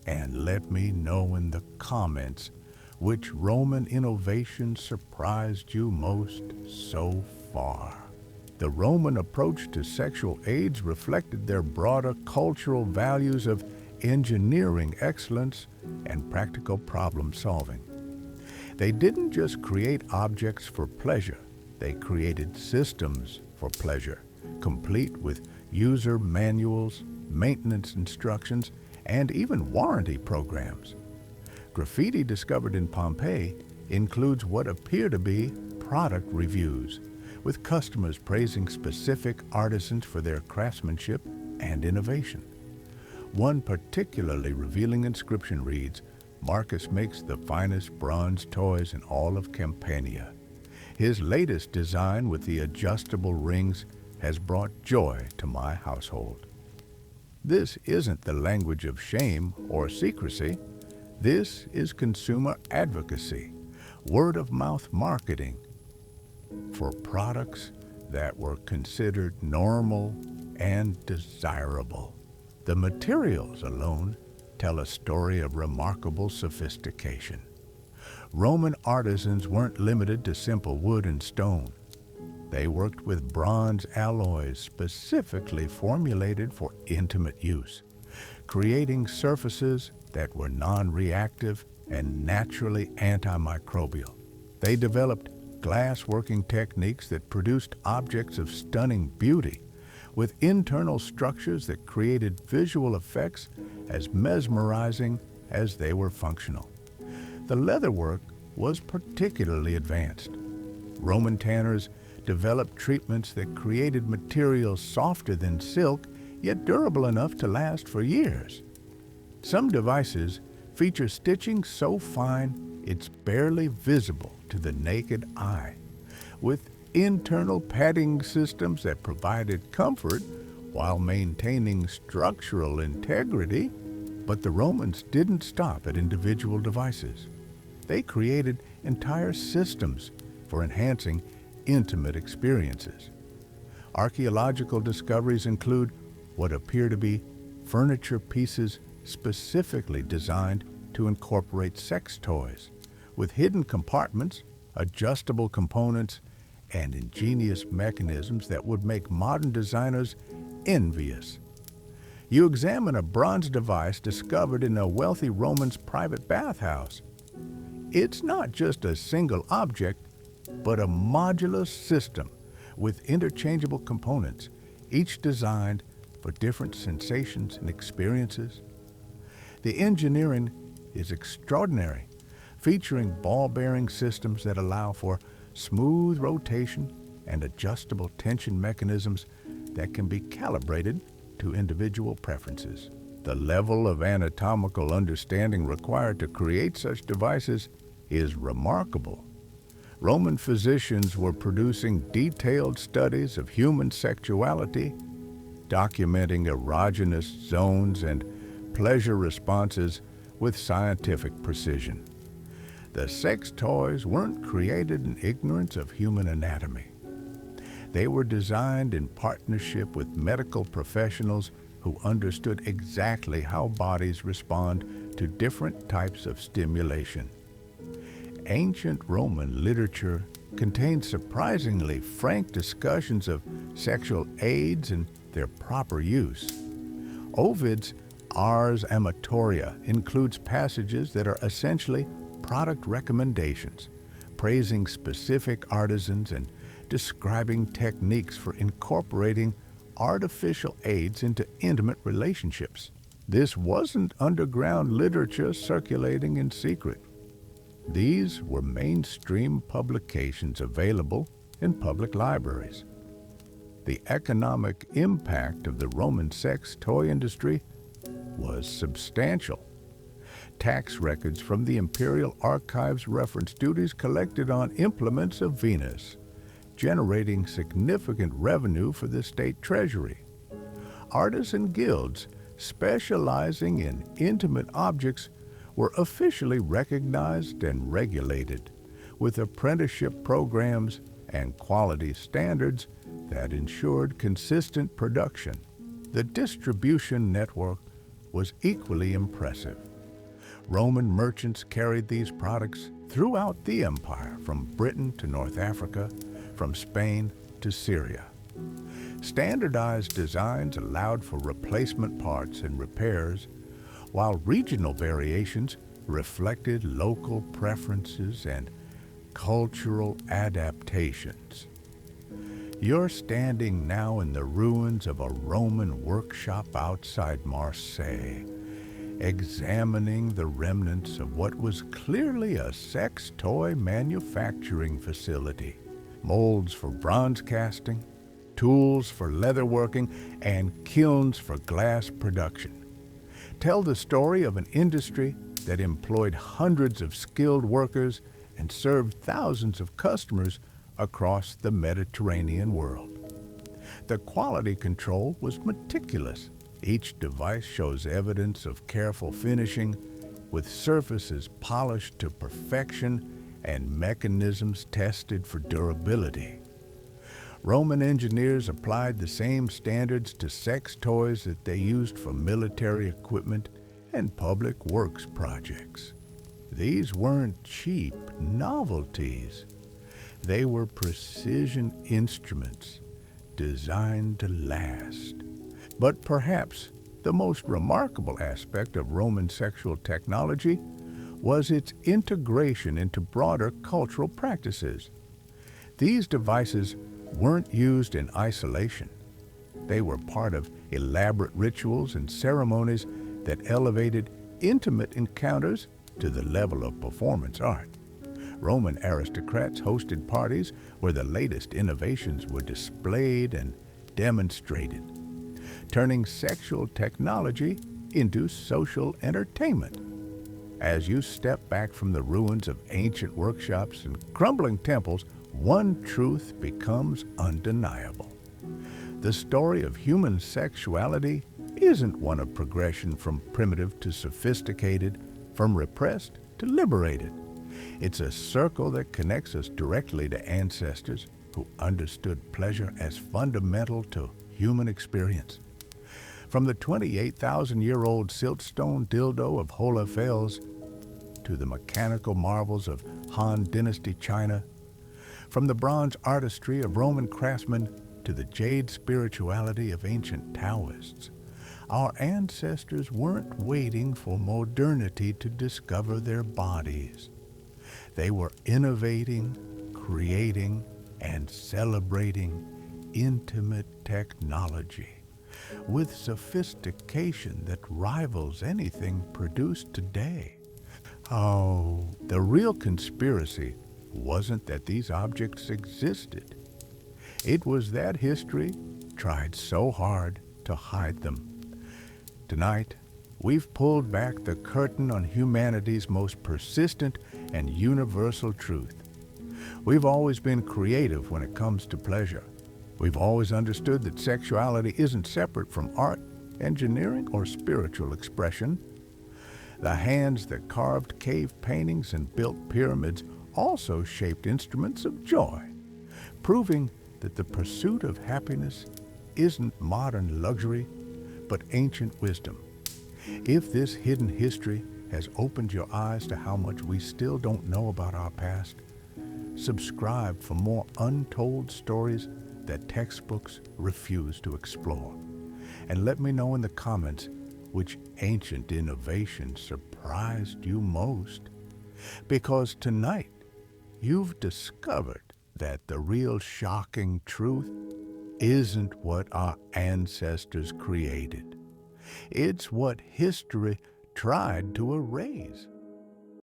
And let me know in the comments which Roman innovation surprised you most so far. The Roman approach to sexual aids reflected their broader cultural values of engineering excellence and practical problem solving. They didn't just create objects for pleasure, they created systems for pleasure, complete with user manuals, maintenance instructions, and even warranty programs. Graffiti discovered in Pompeii includes what appear to be product reviews, with customers praising specific artisans for their craftsmanship and innovation. One particularly revealing inscription reads, "Marcus makes the finest bronze toys in all of Campania. His latest design with the adjustable rings has brought joy to my household." This isn't the language of shame or secrecy. This is consumer advocacy, word-of-mouth marketing for products that were considered normal and desirable. The materials alone tell a story of remarkable sophistication. Roman artisans weren't limited to simple wood and stone. They worked with bronze alloys specifically formulated for intimate use, creating surfaces that were non-reactive and naturally antimicrobial. They developed glass-working techniques that produced objects of stunning beauty, with internal structures that created visual effects as mesmerizing as they were functional. The leatherwork was particularly advanced. Roman tanners developed treatments that created materials softer than silk, yet durable enough to last for years. Some devices feature stitching so fine it's barely visible to the naked eye, with internal padding systems that provided comfort while maintaining structural integrity. But the Romans didn't stop at individual devices. They created entire systems for enhancing intimate experiences. Archaeological discoveries include what appear to be furniture pieces specifically designed to incorporate sex toys, with hidden compartments, adjustable components, and ingenious mechanisms that would make modern designers envious. You examine a bronze device discovered in a wealthy Roman's private bathhouse. It's not just a single object, but a modular system with interchangeable components, each designed for different sensations and experiences. The engineering is extraordinary, featuring ball-bearing systems that allow for smooth rotation and adjustable tension mechanisms that can be calibrated to individual preferences. The level of anatomical understanding required to create such devices is remarkable. Roman physicians were producing detailed studies of human sexuality, documenting erogenous zones and pleasure responses with scientific precision. The sex toys weren't created in ignorance of human anatomy. They were designed in partnership with medical professionals who understood exactly how bodies respond to different types of stimulation. Ancient Roman literature contains surprisingly frank discussions of sexual aids and their proper use. Ovid's Ars Amatoria includes passages that are essentially product recommendations, praising specific artisans and describing techniques for incorporating artificial aids into intimate relationships. This wasn't underground literature circulating in secret. These were mainstream publications available in public libraries. The economic impact of the Roman sex toy industry was substantial. Tax records from the imperial archives reference duties collected on implements of Venus, generating significant revenue for the state treasury. Artisan guilds specializing in intimate objects were officially recognized and regulated, with apprenticeship programs and quality standards that ensured consistent production. The distribution network was equally impressive. Roman merchants carried these products throughout the empire, from Britain to North Africa, from Spain to Syria. Standardized designs allowed for replacement parts and repairs, while regional variations reflected local preferences and cultural adaptations. You're standing now in the ruins of a Roman workshop outside Marseille, examining the remnants of what was clearly a sex toy manufacturing facility. Molds for bronze casting, tools for leatherworking, and kilns for glass production tell the story of an industry that employed hundreds of skilled workers and served thousands of customers across the Mediterranean world. The quality control was meticulous. Each device shows evidence of careful finishing, with surfaces polished to perfection and mechanisms tested for durability. Roman engineers applied the same standards to sex toys that they used for military equipment and public works projects. These weren't cheap novelties. They were precision instruments designed to last. But perhaps the most remarkable aspect of Roman sexual technology was its integration into broader cultural practices. These devices weren't used in isolation. They were part of elaborate rituals and ceremonies that elevated intimate encounters to the level of performance art. Roman aristocrats hosted parties where the latest innovations were displayed and demonstrated, turning sexual technology into social entertainment. As you step back from the ruins of ancient workshops and crumbling temples, one truth becomes undeniable. The story of human sexuality isn't one of progression from primitive to sophisticated, from repressed to liberated. It's a circle that connects us directly to ancestors who understood pleasure as fundamental to human experience. From the 28,000-year-old siltstone dildo of Hohlefels to the mechanical marvels of Han Dynasty China, from the bronze artistry of Roman craftsmen to the jade spirituality of ancient Taoists, our ancestors weren't waiting for modernity to discover their bodies. They were innovating, creating, and celebrating intimate technology with sophistication that rivals anything produced today. Oh, the real conspiracy wasn't that these objects existed. It was that history tried so hard to hide them. Tonight, we've pulled back the curtain on humanity's most persistent and universal truth. We've always been creative when it comes to pleasure. We've always understood that sexuality isn't separate from art, engineering, or spiritual expression. The hands that carved cave paintings and built pyramids also shaped instruments of joy, proving that the pursuit of happiness isn't modern luxury, but ancient wisdom. If this hidden history has opened your eyes to how much we still don't know about our past, subscribe for more untold stories that textbooks refuse to explore. And let me know in the comments which ancient innovation surprised you most. Because tonight, you've discovered that the real shocking truth isn't what our ancestors created. It's what history tried to erase.